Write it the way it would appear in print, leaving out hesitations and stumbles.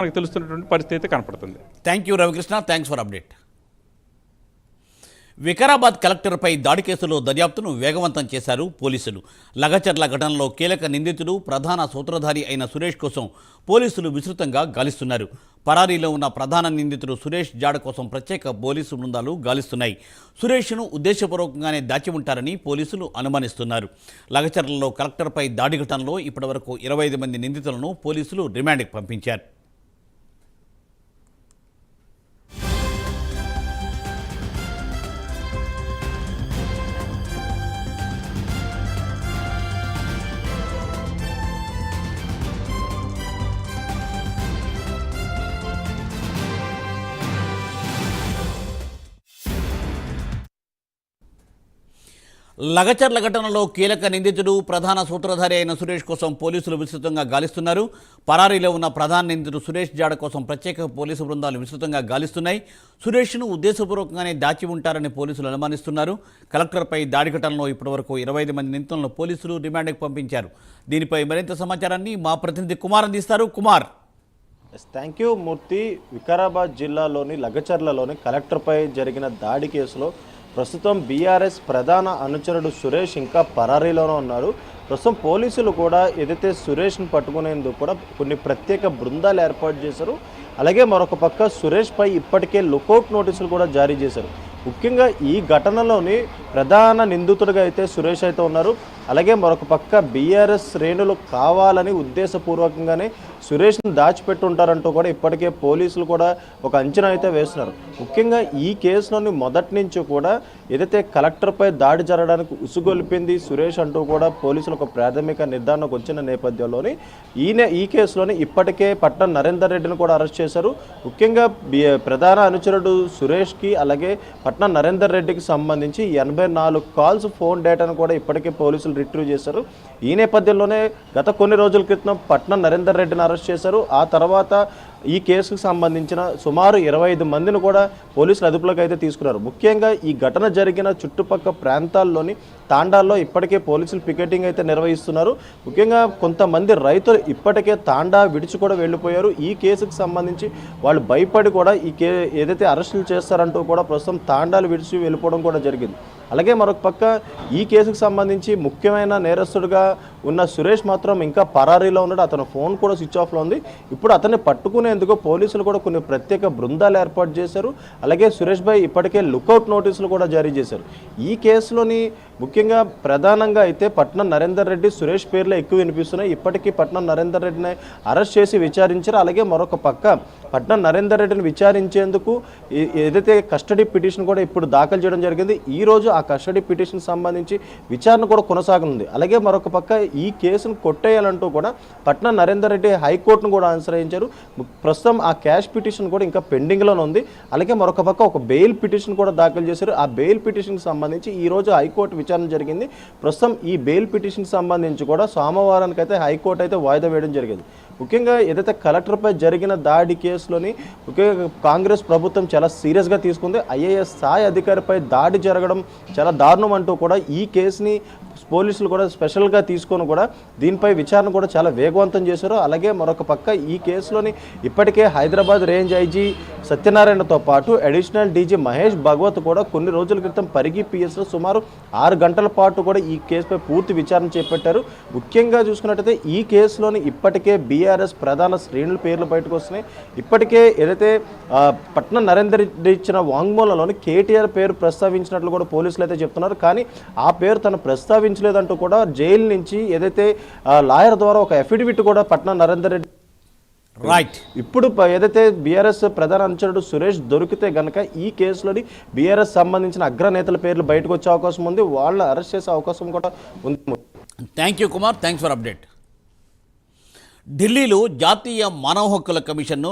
మనకు తెలుస్తున్నటువంటి పరిస్థితి అయితే కనపడుతుంది. Thank you Ravikrishna, thanks for update. Vikarabad కలెక్టర్పై దాడి కేసులో దర్యాప్తును వేగవంతం చేశారు పోలీసులు. లగచర్ల ఘటనలో కీలక నిందితుడు ప్రధాన సూత్రధారి అయిన సురేష్ కోసం పోలీసులు విస్తృతంగా గాలిస్తున్నారు. పరారీలో ఉన్న ప్రధాన నిందితుడు సురేష్ జాడ కోసం ప్రత్యేక పోలీసు బృందాలు గాలిస్తున్నాయి. సురేష్ను ఉద్దేశపూర్వకంగానే దాచి ఉంటారని పోలీసులు అనుమానిస్తున్నారు. లగచర్లలో కలెక్టర్పై దాడి ఘటనలో ఇప్పటివరకు 25 మంది నిందితులను పోలీసులు రిమాండ్కి పంపించారు. లగచర్ల ఘటనలో కీలక నిందితుడు ప్రధాన సూత్రధారి అయిన సురేష్ కోసం పోలీసులు విస్తృతంగా గాలిస్తున్నారు. పరారీలో ఉన్న ప్రధాన నిందితుడు సురేష్ జాడ కోసం ప్రత్యేక పోలీసు బృందాలు విస్తృతంగా గాలిస్తున్నాయి. సురేష్ను ఉద్దేశపూర్వకంగానే దాచి ఉంటారని పోలీసులు అనుమానిస్తున్నారు. కలెక్టర్పై దాడి ఘటనలో ఇప్పటివరకు 25 మంది నిందితులను పోలీసులు రిమాండ్కి పంపించారు. దీనిపై మరింత సమాచారాన్ని మా ప్రతినిధి కుమార్ అందిస్తారు. కుమార్. థ్యాంక్ యూ మూర్తి. వికారాబాద్ జిల్లాలోని లగచర్లలోని కలెక్టర్పై జరిగిన దాడి కేసులో ప్రస్తుతం బీఆర్ఎస్ ప్రధాన అనుచరుడు సురేష్ ఇంకా పరారీలోనే ఉన్నారు. ప్రస్తుతం పోలీసులు కూడా ఏదైతే సురేష్ని పట్టుకునేందుకు కూడా కొన్ని ప్రత్యేక బృందాలు ఏర్పాటు చేశారు. అలాగే మరొక పక్క సురేష్పై ఇప్పటికే లుకౌట్ నోటీసులు కూడా జారీ చేశారు. ముఖ్యంగా ఈ ఘటనలోని ప్రధాన నిందితుడిగా అయితే సురేష్ అయితే ఉన్నారు. అలాగే మరొక పక్క బీఆర్ఎస్ శ్రేణులు కావాలని ఉద్దేశపూర్వకంగానే సురేష్ని దాచిపెట్టుంటారంటూ కూడా ఇప్పటికే పోలీసులు కూడా ఒక అంచనా అయితే వేస్తున్నారు. ముఖ్యంగా ఈ కేసులోని మొదటి నుంచి కూడా ఏదైతే కలెక్టర్పై దాడి జరగడానికి ఉసుగొల్పింది సురేష్ అంటూ కూడా పోలీసులు ఒక ప్రాథమిక నిర్ధారణకు వచ్చిన నేపథ్యంలోని ఈ కేసులోని ఇప్పటికే పట్నం నరేందర్ రెడ్డిని కూడా అరెస్ట్ చేశారు. ముఖ్యంగా ప్రధాన అనుచరుడు సురేష్కి అలాగే పట్నం నరేందర్ రెడ్డికి సంబంధించి 84 కాల్స్ ఫోన్ డేటాను కూడా ఇప్పటికే పోలీసులు రిట్రీవ్ చేశారు. ఈ నేపథ్యంలోనే గత కొన్ని రోజుల క్రితం పట్నం నరేందర్ రెడ్డిని అరెస్ట్ చేశారు. ఆ తర్వాత ఈ కేసుకు సంబంధించిన సుమారు 25 మందిని కూడా పోలీసులు అదుపులోకి అయితే తీసుకున్నారు. ముఖ్యంగా ఈ ఘటన జరిగిన చుట్టుపక్కల ప్రాంతాల్లోని తాండాల్లో ఇప్పటికే పోలీసులు పికెటింగ్ అయితే నిర్వహిస్తున్నారు. ముఖ్యంగా కొంతమంది రైతులు ఇప్పటికే తాండా విడిచి కూడా వెళ్ళిపోయారు. ఈ కేసుకు సంబంధించి వాళ్ళు భయపడి కూడా ఏదైతే అరెస్టులు చేస్తారంటూ కూడా ప్రస్తుతం తాండాలు విడిచి వెళ్ళిపోవడం కూడా జరిగింది. అలాగే మరొక పక్క ఈ కేసుకు సంబంధించి ముఖ్యమైన నేరస్తుడిగా ఉన్న సురేష్ మాత్రం ఇంకా పరారీలో ఉన్నాడు. అతని ఫోన్ కూడా స్విచ్ ఆఫ్లో ఉంది. ఇప్పుడు అతన్ని పట్టుకునేందుకు పోలీసులు కూడా కొన్ని ప్రత్యేక బృందాలు ఏర్పాటు చేశారు. అలాగే సురేష్ భాయ్ ఇప్పటికే లుకౌట్ నోటీసులు కూడా జారీ చేశారు. ఈ కేసులోని ముఖ్యంగా ప్రధానంగా అయితే పట్నం నరేందర్ రెడ్డి సురేష్ పేర్లు ఎక్కువ వినిపిస్తున్నాయి. ఇప్పటికీ పట్నం నరేందర్ రెడ్డిని అరెస్ట్ చేసి విచారించారు. అలాగే మరొక పక్క పట్నం నరేందర్ రెడ్డిని విచారించేందుకు ఏదైతే కస్టడీ పిటిషన్ కూడా ఇప్పుడు దాఖలు చేయడం జరిగింది. ఈ రోజు ఆ కస్టడీ పిటిషన్ సంబంధించి విచారణ కూడా కొనసాగనుంది. అలాగే మరొక పక్క ఈ కేసును కొట్టేయాలంటూ కూడా పట్నం నరేందర్ రెడ్డి హైకోర్టును కూడా ఆశ్రయించారు. ప్రస్తుతం ఆ క్యాష్ పిటిషన్ కూడా ఇంకా పెండింగ్లోనే ఉంది. అలాగే మరొక పక్క ఒక బెయిల్ పిటిషన్ కూడా దాఖలు చేశారు. ఆ బెయిల్ పిటిషన్కి సంబంధించి ఈ రోజు హైకోర్టు విచారణ జరిగింది. ప్రస్తుతం ఈ బెయిల్ పిటిషన్కి సంబంధించి కూడా సోమవారానికి అయితే హైకోర్టు అయితే వాయిదా వేయడం జరిగింది. ముఖ్యంగా ఏదైతే కలెక్టర్పై జరిగిన దాడి కేసులోని ముఖ్యంగా కాంగ్రెస్ ప్రభుత్వం చాలా సీరియస్గా తీసుకుంది. ఐఏఎస్ స్థాయి అధికారిపై దాడి జరగడం చాలా దారుణం అంటూ కూడా ఈ కేసుని పోలీసులు కూడా స్పెషల్గా తీసుకొని కూడా దీనిపై విచారణ కూడా చాలా వేగవంతం చేశారు. అలాగే మరొక పక్క ఈ కేసులోని ఇప్పటికే హైదరాబాద్ రేంజ్ ఐజీ సత్యనారాయణతో పాటు అడిషనల్ డీజీ మహేష్ భగవత్ కూడా కొన్ని రోజుల క్రితం పరిగి పిఎస్లో సుమారు 6 గంటల పాటు కూడా ఈ కేసుపై పూర్తి విచారణ చేపట్టారు. ముఖ్యంగా చూసుకున్నట్టయితే ఈ కేసులోని ఇప్పటికే బీఆర్ఎస్ ప్రధాన శ్రేణుల పేర్లు బయటకు వస్తున్నాయి. ఇప్పటికే ఏదైతే పట్నం నరేందర్ రెడ్డి ఇచ్చిన వాంగ్మూలంలోని కేటీఆర్ పేరు ప్రస్తావించినట్లు కూడా పోలీసులు అయితే చెప్తున్నారు. కానీ ఆ పేరు తను ప్రస్తావించలేదంటూ కూడా జైలు నుంచి ఏదైతే లాయర్ ద్వారా ఒక అఫిడవిట్ కూడా పట్నం నరేందర్ రెడ్డి రైట్ ఇప్పుడు ఏదైతే బీఆర్ఎస్ ప్రధాన అనుచరుడు సురేష్ దొరికితే గనక ఈ కేసులోని బీఆర్ఎస్ సంబంధించిన అగ్రనేతల పేర్లు బయటకు వచ్చే అవకాశం ఉంది. వాళ్ళని అరెస్ట్ చేసే అవకాశం కూడా ఉంది. Thank you Kumar, thanks for update. ఢిల్లీలో జాతీయ మానవ హక్కుల కమిషన్ను